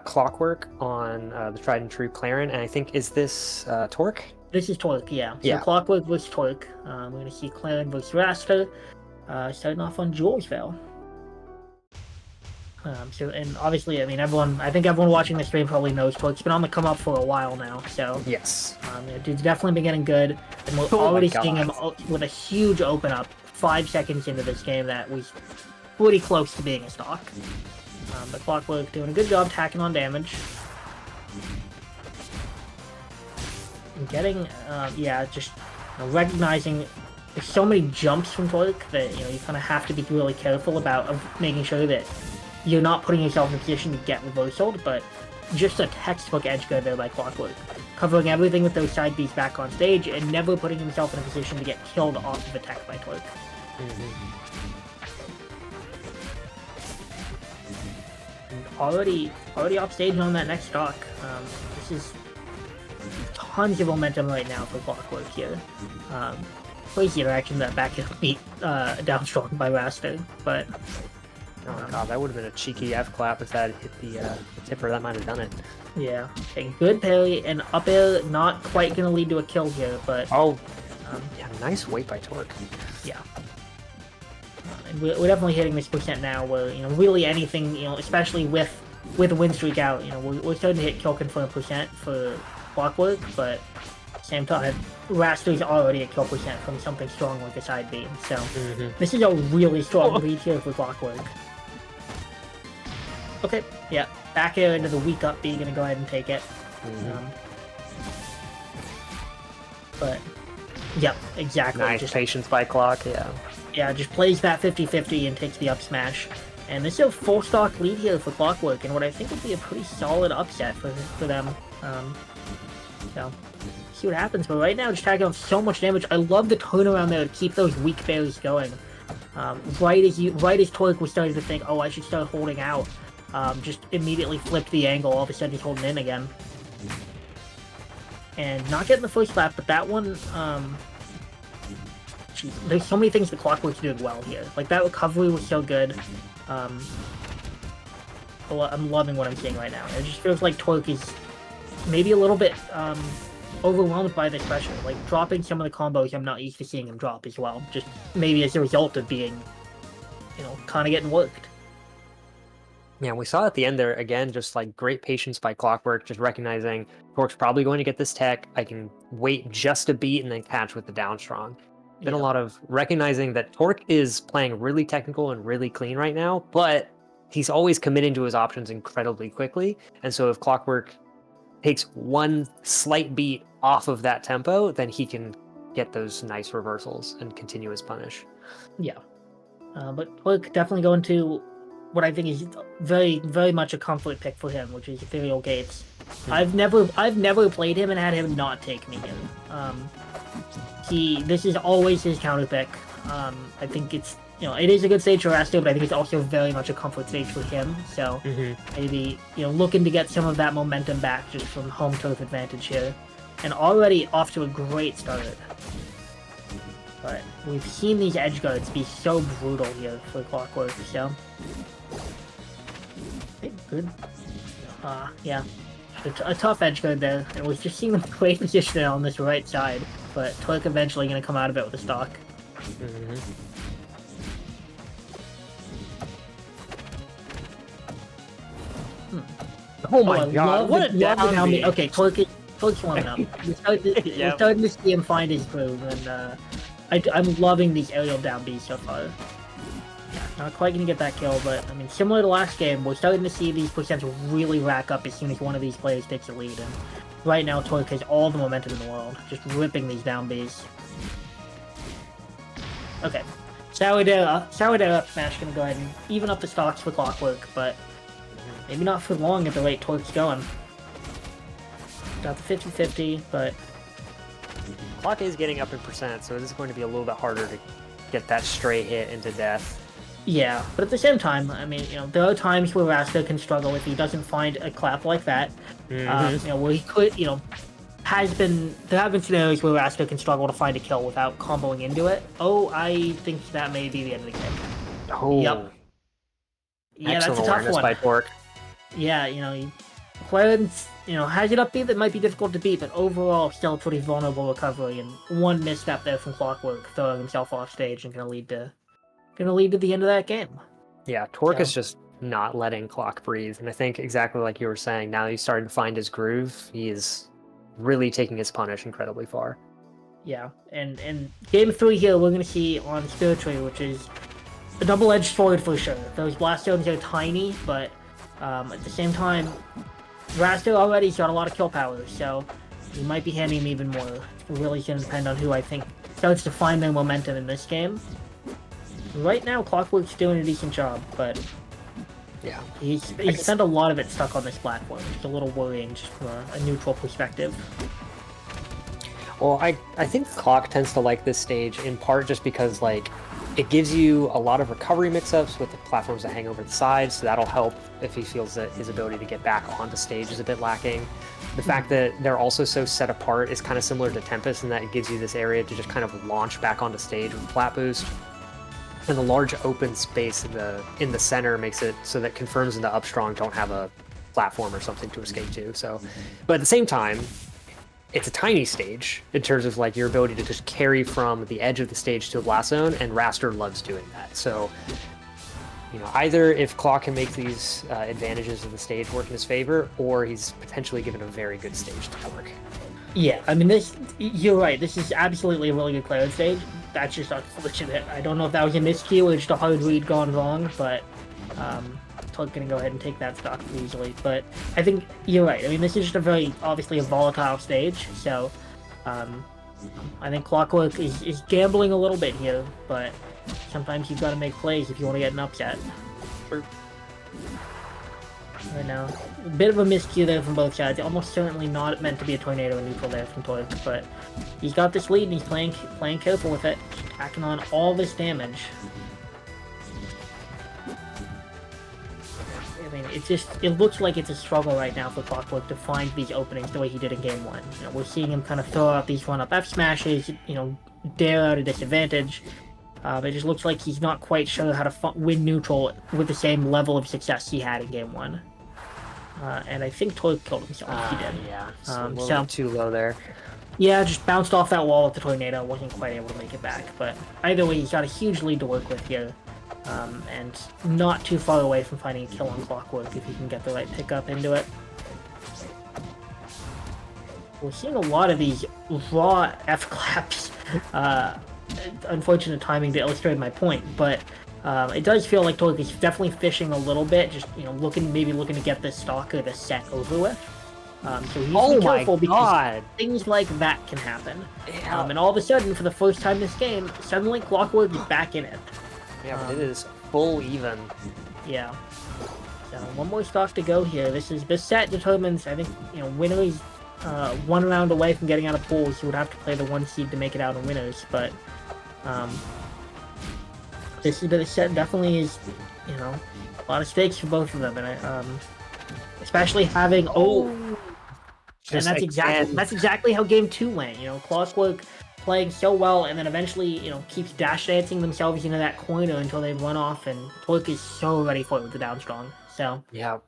Clockwork on the tried and true Clairen, and I think is this Torque? This is Torque, yeah. So Yeah. Clockwork versus Torque. We're going to see Clairen versus Wrastor, starting off on Jules Vale. And obviously, I mean, I think everyone watching the stream probably knows Torque's been on the come up for a while now, so. Yes. Dude's definitely been getting good, and we're already seeing him with a huge open up 5 seconds into this game that was pretty close to being a stock. But Clockwork doing a good job tacking on damage. And getting, just recognizing there's so many jumps from Torque that, you kind of have to be really careful about making sure that you're not putting yourself in a position to get reversaled, but just a textbook edge guard there by Clockwork. Covering everything with those side Bs back on stage and never putting himself in a position to get killed off of attack by Torque. Already off stage on that next stock. This is tons of momentum right now for Clockwork here. Crazy interaction that back beat down strong by Wrastor, but oh my god, that would have been a cheeky F clap if that hit the tipper. That might have done it. Yeah, a good parry and up air, not quite gonna lead to a kill here, but yeah, nice weight by Torque. Yeah. And we're definitely hitting this percent now where, really anything, especially with the win streak out, we're starting to hit kill confirm percent for Clockwork, but at the same time, Wrastor's already at kill percent from something strong like a side beam, so this is a really strong lead here for Clockwork. Okay, yeah, back air into the weak up B, gonna go ahead and take it. But, yep, exactly. Nice just patience by Clock, yeah. Yeah, just plays that 50-50 and takes the up smash. And this is a full stock lead here for Clockwork, and what I think would be a pretty solid upset for them. So, see what happens. But right now, just tagging on so much damage. I love the turnaround there to keep those weak berries going. Right as Torque was starting to think, oh, I should start holding out, just immediately flipped the angle. All of a sudden, he's holding in again. And not getting the first lap, but that one, there's so many things that Clockwork's doing well here. Like, that recovery was so good. I'm loving what I'm seeing right now. It just feels like Torque is maybe a little bit overwhelmed by this pressure. Like, dropping some of the combos I'm not used to seeing him drop as well. Just maybe as a result of being, kind of getting worked. Yeah, we saw at the end there, again, just like great patience by Clockwork, just recognizing Torque's probably going to get this tech. I can wait just a beat and then catch with the down strong. Been a lot of recognizing that Torque is playing really technical and really clean right now, but he's always committing to his options incredibly quickly. And so if Clockwork takes one slight beat off of that tempo, then he can get those nice reversals and continue his punish. Yeah. But Torque definitely going to what I think is very, very much a comfort pick for him, which is Ethereal Gates. I've never played him and had him not take me in. This is always his counter pick. I think it's, it is a good stage for Wrastor, but I think it's also very much a comfort stage for him. So maybe, looking to get some of that momentum back just from home turf advantage here. And already off to a great start. But we've seen these edge guards be so brutal here for Clockwork, so. Okay, good. Yeah. A tough edge guard there, and we're just seeing them play position on this right side, but Torque eventually going to come out of it with a stock. Oh my god, what a down B. Okay, Torque's warming up. We're starting to see him find his groove, and I'm loving these aerial down Bs so far. Not quite going to get that kill, but, I mean, similar to last game, we're starting to see these percents really rack up as soon as one of these players takes a lead, and right now Torque has all the momentum in the world, just ripping these down Bs. Okay, Sourdough up smash going to go ahead and even up the stocks for Clockwork, but maybe not for long at the rate Torque's going. Got the 50-50, but Clock is getting up in percent, so this is going to be a little bit harder to get that stray hit into death. Yeah, but at the same time, I mean, there are times where Wrastor can struggle if he doesn't find a clap like that. Where he could, there have been scenarios where Wrastor can struggle to find a kill without comboing into it. Oh, I think that may be the end of the game. Oh. Yep. Yeah, excellent that's a tough awareness one. by Torque. yeah, Clairen's, has an upbeat that might be difficult to beat, but overall still a pretty vulnerable recovery. And one misstep there from Clockwork, throwing himself off stage, and gonna lead to the end of that game. Yeah, Torque So, is just not letting Clock breathe, and I think exactly like you were saying, now he's starting to find his groove. He is really taking his punish incredibly far. yeah, and game 3 here we're gonna see on Spirituary, which is a double-edged sword for sure. Those blast zones are tiny, but at the same time, Wrastor already's got a lot of kill power, so he might be handing him even more. It really gonna depend on who I think starts to find their momentum in this game. Right now, Clockwork's doing a decent job, but yeah, he spent a lot of it stuck on this platform. It's a little worrying just from a neutral perspective. Well, I think Clock tends to like this stage in part just because like it gives you a lot of recovery mix-ups with the platforms that hang over the sides, so that'll help if he feels that his ability to get back onto stage is a bit lacking. The fact that they're also so set apart is kind of similar to Tempest in that it gives you this area to just kind of launch back onto stage with flat boost. And the large open space in the center makes it so that Confirms and the Upstrong don't have a platform or something to escape to. So, but at the same time, it's a tiny stage in terms of like your ability to just carry from the edge of the stage to a blast zone, and Wrastor loves doing that. So, either if Clock can make these advantages of the stage work in his favor, or he's potentially given a very good stage to work. Yeah, I mean, you're right. This is absolutely a really good Clairen stage. That's just unfortunate. I don't know if that was a miscue or just a hard read gone wrong, but Todd's gonna go ahead and take that stock easily. But I think you're right. I mean, this is just obviously a volatile stage, so I think Clockwork is gambling a little bit here, but sometimes you've got to make plays if you want to get an upset. True. Right now, a bit of a miscue there from both sides. Almost certainly not meant to be a tornado in neutral there from Torque, but he's got this lead and he's playing careful with it, packing on all this damage. I mean, it looks like it's a struggle right now for Clockwork to find these openings the way he did in game 1. We're seeing him kind of throw out these run-up F smashes, dare out a disadvantage. It just looks like he's not quite sure how to win neutral with the same level of success he had in game 1. And I think Torque killed himself. He did. Yeah, a little too low there. Yeah, just bounced off that wall with the tornado. Wasn't quite able to make it back. But either way, he's got a huge lead to work with here. And not too far away from finding a kill on Clockwork if he can get the right pickup into it. We're seeing a lot of these raw F-claps. Unfortunate timing to illustrate my point, but it does feel like Torque is definitely fishing a little bit, just looking to get this stock or this set over with. So he's careful because things like that can happen. Yeah. And all of a sudden, for the first time this game, suddenly Clockwork is back in it. Yeah, but it is full even. Yeah. So one more stock to go here. This set determines, I think, winners. 1 round away from getting out of pools. You would have to play the 1 seed to make it out in winners, but this set definitely is, a lot of stakes for both of them, and especially having and that's exactly how game 2 went. Clockwork playing so well, and then eventually, keeps dash dancing themselves into that corner until they run off, and Torque is so ready for it with the down strong. So yeah,